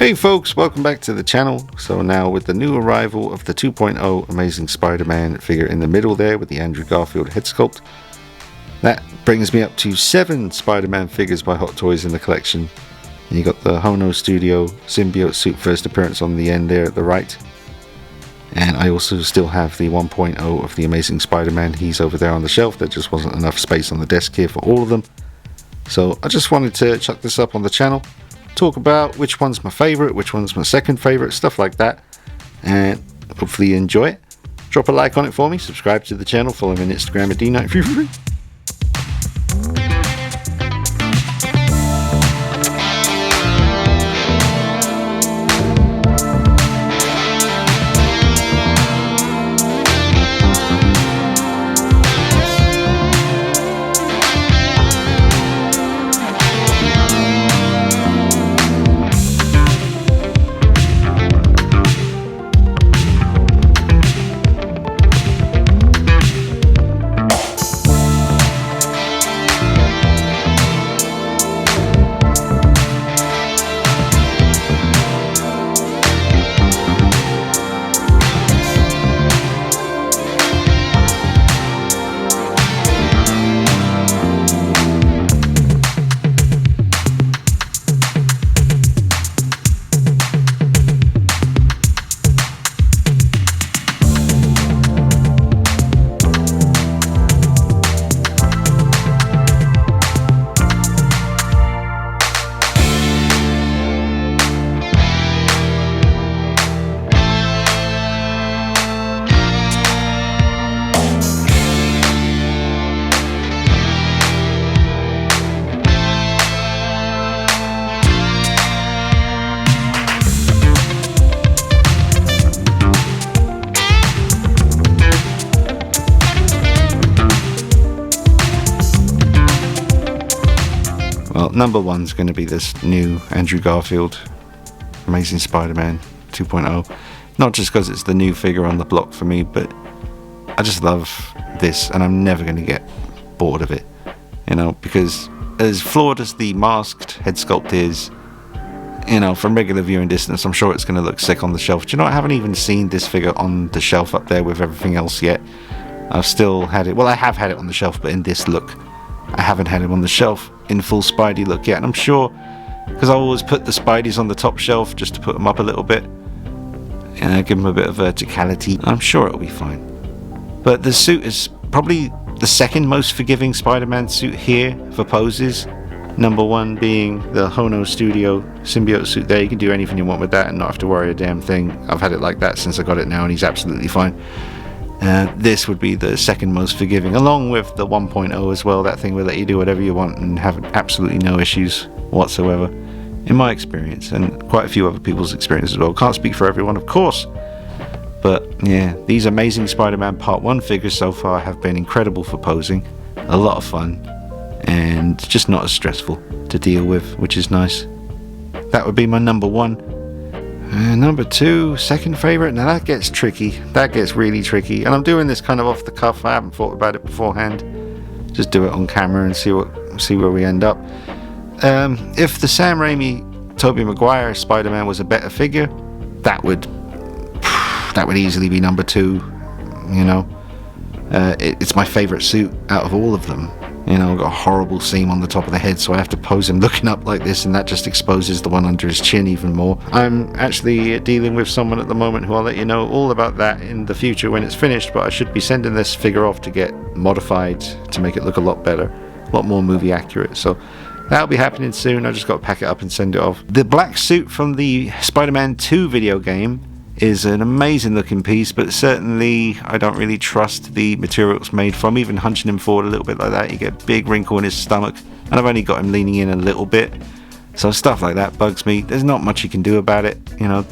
Hey folks, welcome back to the channel. So now with the new arrival of the 2.0 Amazing Spider-Man figure in the middle there with the Andrew Garfield head sculpt, that brings me up to 7 Spider-Man figures by Hot Toys in the collection. And you got the Hono Studio symbiote suit first appearance on the end there at the right. And I also still have the 1.0 of the Amazing Spider-Man. He's over there on the shelf. There just wasn't enough space on the desk here for all of them. So I just wanted to chuck this up on the channel, talk about which one's my favorite, which one's my second favorite, stuff like that, and hopefully you enjoy it. Drop a like on it for me, subscribe to the channel, follow me on Instagram at D9. Well, number one's going to be this new Andrew Garfield Amazing Spider-Man 2.0. Not just because it's the new figure on the block for me, but I just love this and I'm never going to get bored of it. You know, because as flawed as the masked head sculpt is, you know, from regular viewing distance, I'm sure it's going to look sick on the shelf. Do you know, I haven't even seen this figure on the shelf up there with everything else yet. I've still had it, well, I have had it on the shelf, but in this look. I haven't had him on the shelf in full Spidey look yet, and I'm sure, because I always put the Spideys on the top shelf just to put them up a little bit, and give them a bit of verticality. I'm sure it'll be fine. But the suit is probably the second most forgiving Spider-Man suit here for poses. Number one being the Hono Studio symbiote suit there. You can do anything you want with that and not have to worry a damn thing. I've had it like that since I got it now, and he's absolutely fine. This would be the second most forgiving, along with the 1.0 as well. That thing will let you do whatever you want and have absolutely no issues whatsoever, in my experience, and quite a few other people's experience as well. Can't speak for everyone, of course, but yeah, these Amazing Spider-Man Part 1 figures so far have been incredible for posing, a lot of fun, and just not as stressful to deal with, which is nice. That would be my number one. Number two, second favorite. Now that gets tricky. That gets really tricky. And I'm doing this kind of off the cuff. I haven't thought about it beforehand. Just do it on camera and see where we end up. If the Sam Raimi, Tobey Maguire Spider-Man was a better figure, that would easily be number 2. You know, it's my favorite suit out of all of them. You know, I've got a horrible seam on the top of the head, so I have to pose him looking up like this, and that just exposes the one under his chin even more. I'm actually dealing with someone at the moment who I'll let you know all about that in the future when it's finished, but I should be sending this figure off to get modified to make it look a lot better, a lot more movie accurate. So that'll be happening soon. I just got to pack it up and send it off. The black suit from the Spider-Man 2 video game is an amazing looking piece, but certainly I don't really trust the material it's made from. Even hunching him forward a little bit like that, you get a big wrinkle in his stomach, and I've only got him leaning in a little bit, so stuff like that bugs me. There's not much you can do about it. You know,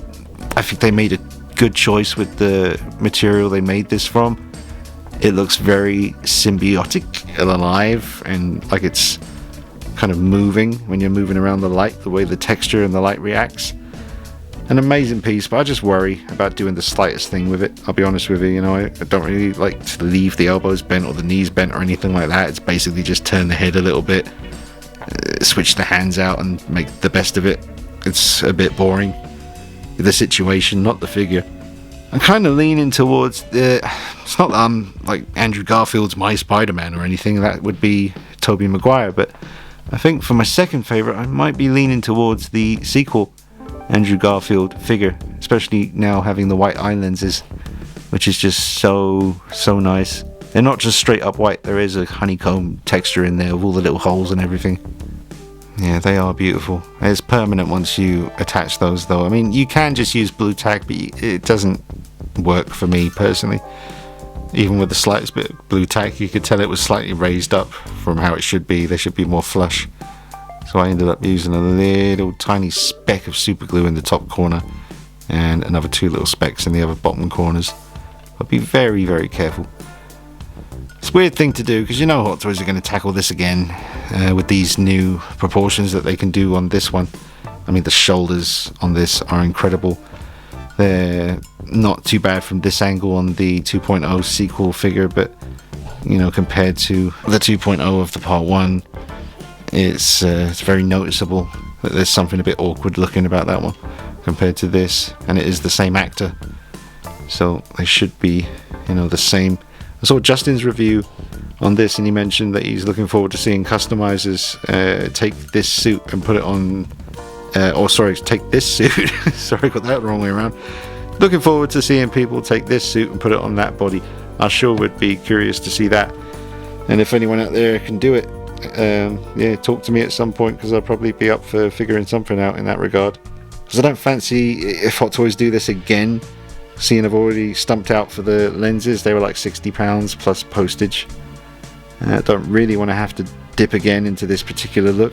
I think they made a good choice with the material they made this from. It looks very symbiotic and alive, and like it's kind of moving when you're moving around the light, the way the texture and the light reacts. An amazing piece, but I just worry about doing the slightest thing with it. I'll be honest with you, you know, I don't really like to leave the elbows bent or the knees bent or anything like that. It's basically just turn the head a little bit, switch the hands out and make the best of it. it's a bit boring. The situation, not the figure. I'm kind of leaning towards the... It's not that I'm like Andrew Garfield's My Spider-Man or anything. That would be Tobey Maguire. But I think for my second favourite, I might be leaning towards the sequel Andrew Garfield figure. Especially now having the white eye lenses, which is just so nice. They're not just straight up white. There is a honeycomb texture in there with all the little holes and everything. Yeah, they are beautiful. It's permanent once you attach those, though. I mean, you can just use blue tack, but it doesn't work for me personally. Even with the slightest bit of blue tack, you could tell it was slightly raised up from how it should be. They should be more flush. So I ended up using a little tiny speck of super glue in the top corner and another 2 little specks in the other bottom corners. I'll be very, very careful. It's a weird thing to do because you know Hot Toys are going to tackle this again with these new proportions that they can do on this one. I mean, the shoulders on this are incredible. They're not too bad from this angle on the 2.0 sequel figure, but you know, compared to the 2.0 of the part 1, it's very noticeable that there's something a bit awkward looking about that one compared to this, and it is the same actor, so they should be, you know, the same. I saw Justin's review on this, and he mentioned that he's looking forward to seeing customizers take this suit and put it on, take this suit. Sorry, got that the wrong way around. Looking forward to seeing people take this suit and put it on that body. I sure would be curious to see that. And if anyone out there can do it, yeah, talk to me at some point, because I'll probably be up for figuring something out in that regard. Because I don't fancy, if Hot Toys do this again, seeing I've already stumped out for the lenses. They were like £60 plus postage. I don't really want to have to dip again into this particular look,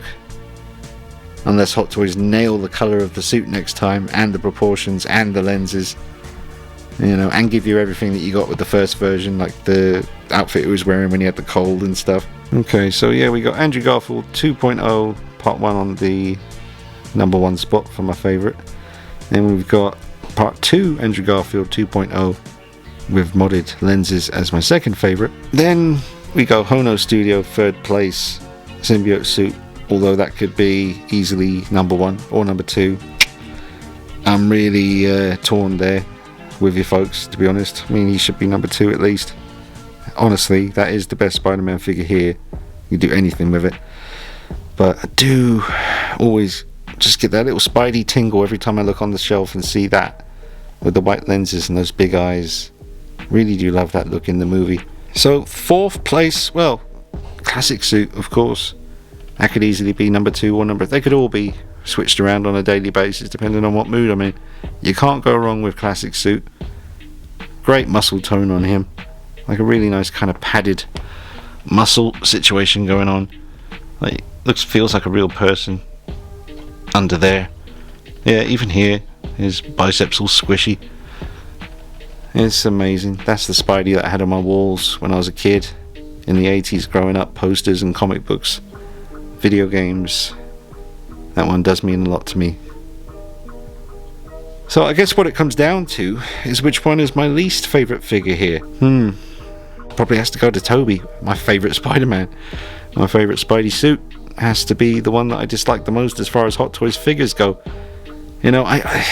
unless Hot Toys nail the colour of the suit next time, and the proportions and the lenses, you know, and give you everything that you got with the first version, like the outfit he was wearing when he had the cold and stuff. Okay, so yeah, we got Andrew Garfield 2.0 part 1 on the #1 spot for my favourite, and we've got Part 2 Andrew Garfield 2.0 with modded lenses as my second favourite. Then we go Hono Studio 3rd place symbiote suit, although that could be easily #1 or #2. I'm really torn there with you folks, to be honest. I mean, he should be #2 at least. Honestly, that is the best Spider-Man figure here. You do anything with it. But I do always just get that little Spidey tingle every time I look on the shelf and see that with the white lenses and those big eyes. Really do love that look in the movie. So 4th place, well, classic suit, of course. That could easily be #2 or they could all be switched around on a daily basis depending on what mood I'm in. You can't go wrong with classic suit. Great muscle tone on him, like a really nice kind of padded muscle situation going on. Like, feels like a real person under there. Yeah, even here, his biceps all squishy. It's amazing. That's the Spidey that I had on my walls when I was a kid in the 80s, growing up. Posters and comic books, video games. That one does mean a lot to me. So I guess what it comes down to is which one is my least favourite figure here. Probably has to go to Tobey, my favourite Spider-Man. My favourite Spidey suit has to be the one that I dislike the most as far as Hot Toys figures go. You know, I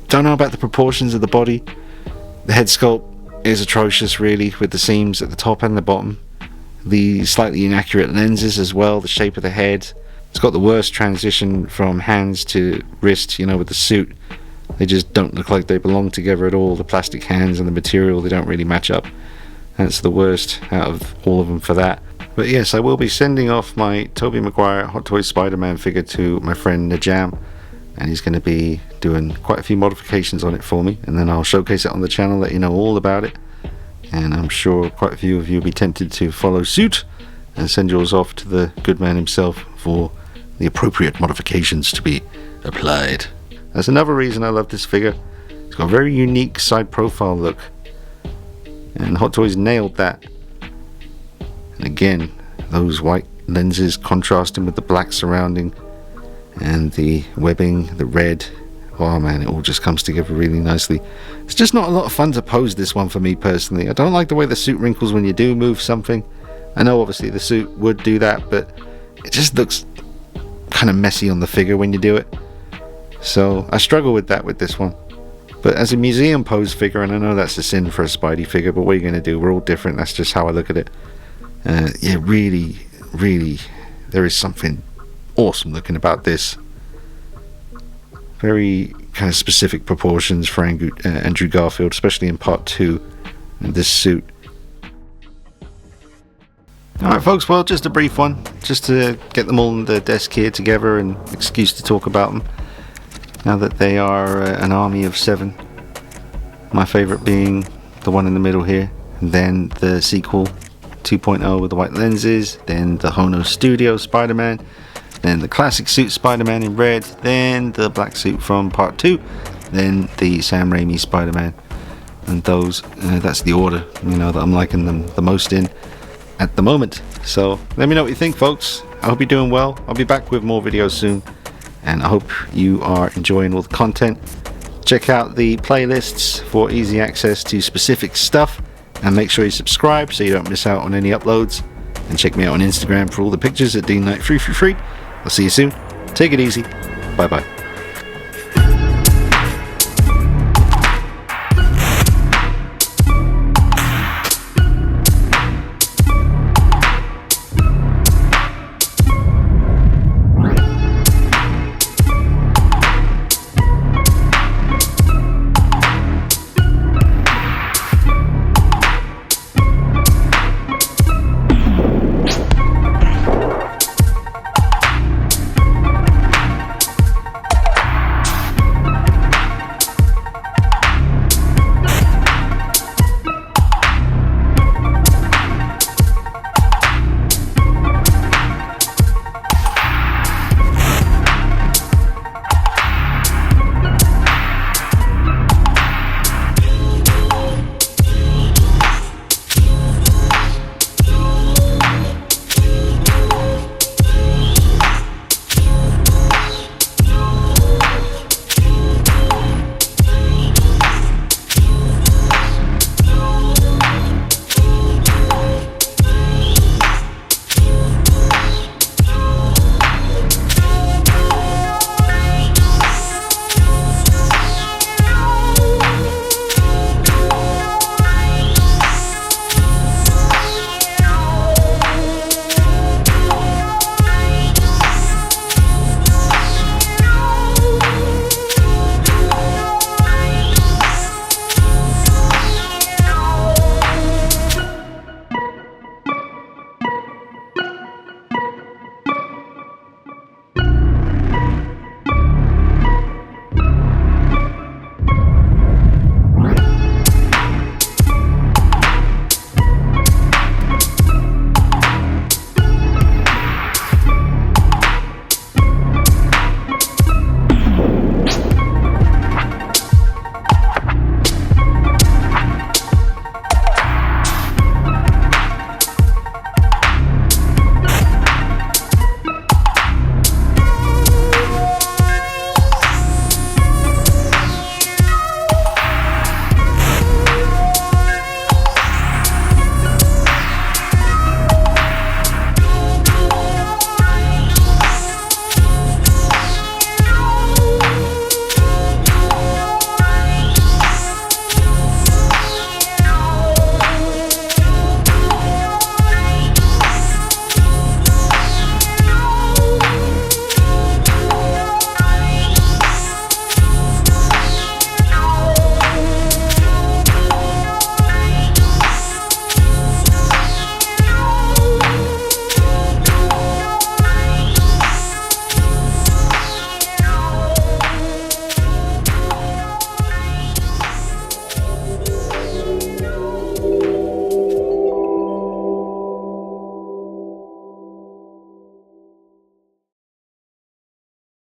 don't know about the proportions of the body. The head sculpt is atrocious, really, with the seams at the top and the bottom. The slightly inaccurate lenses as well, the shape of the head. It's got the worst transition from hands to wrist, you know, with the suit. They just don't look like they belong together at all. The plastic hands and the material, they don't really match up. That's the worst out of all of them for that. But yes, I will be sending off my Tobey Maguire Hot Toys Spider-Man figure to my friend Najam, and he's going to be doing quite a few modifications on it for me, and then I'll showcase it on the channel, let you know all about it. And I'm sure quite a few of you will be tempted to follow suit and send yours off to the good man himself for the appropriate modifications to be applied. That's another reason I love this figure. It's got a very unique side profile look, and Hot Toys nailed that. And again, those white lenses contrasting with the black surrounding and the webbing, the red. Oh man, it all just comes together really nicely. It's just not a lot of fun to pose this one for me personally. I don't like the way the suit wrinkles when you do move something. I know obviously the suit would do that, but it just looks kind of messy on the figure when you do it. So I struggle with that with this one. But as a museum pose figure, and I know that's a sin for a Spidey figure, but what are you going to do? We're all different. That's just how I look at it. Yeah, really, really, there is something awesome looking about this. Very kind of specific proportions for Andrew Garfield, especially in part 2, this suit. Alright folks, well, just a brief one, just to get them all on the desk here together and excuse to talk about them, now that they are an army of 7. My favourite being the one in the middle here, and then the sequel 2.0 with the white lenses, then the Hono Studio Spider-Man, then the classic suit Spider-Man in red, then the black suit from part 2, then the Sam Raimi Spider-Man. And those, that's the order, that I'm liking them the most in at the moment. So let me know what you think, folks. I hope you're doing well. I'll be back with more videos soon, and I hope you are enjoying all the content. Check out the playlists for easy access to specific stuff, and make sure you subscribe so you don't miss out on any uploads. And check me out on Instagram for all the pictures at DeanKnight333. I'll see you soon. Take it easy. Bye bye.